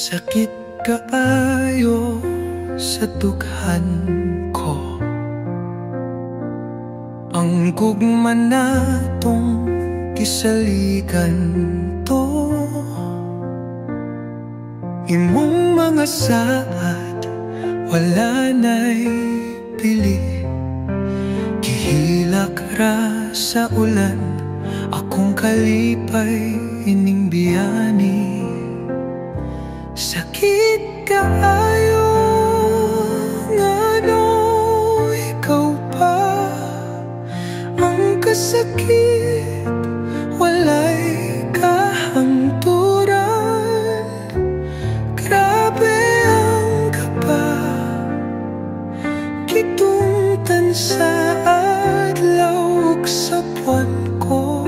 Sakit kaayo sa dughan ko. Ang gugma natong kisaligan to. Imong mga saad wala na'y pili. Gihilak ra sa ulan, akong kalipay ining biyani. Sakit kaayo ngano ikaw pa ang kasakit, walay kahangturan. Grabe ang kapa kitungtan sa adlaw ug sa buwan ko.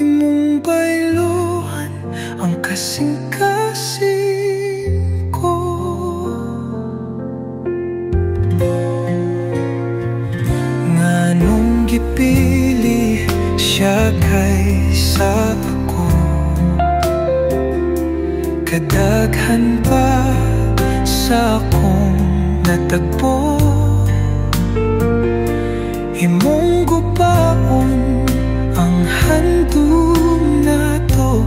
Imong baylohan ang kasing-kasing ko. Nganong gipili siya kaysa ako, kadaghan pa sa akong natagpo. Imong gupaon ang handom nato,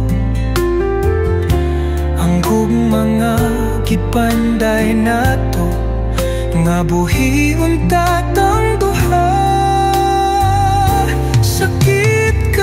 ang mga gipanday nato, nga buhi untatang duha. Sakit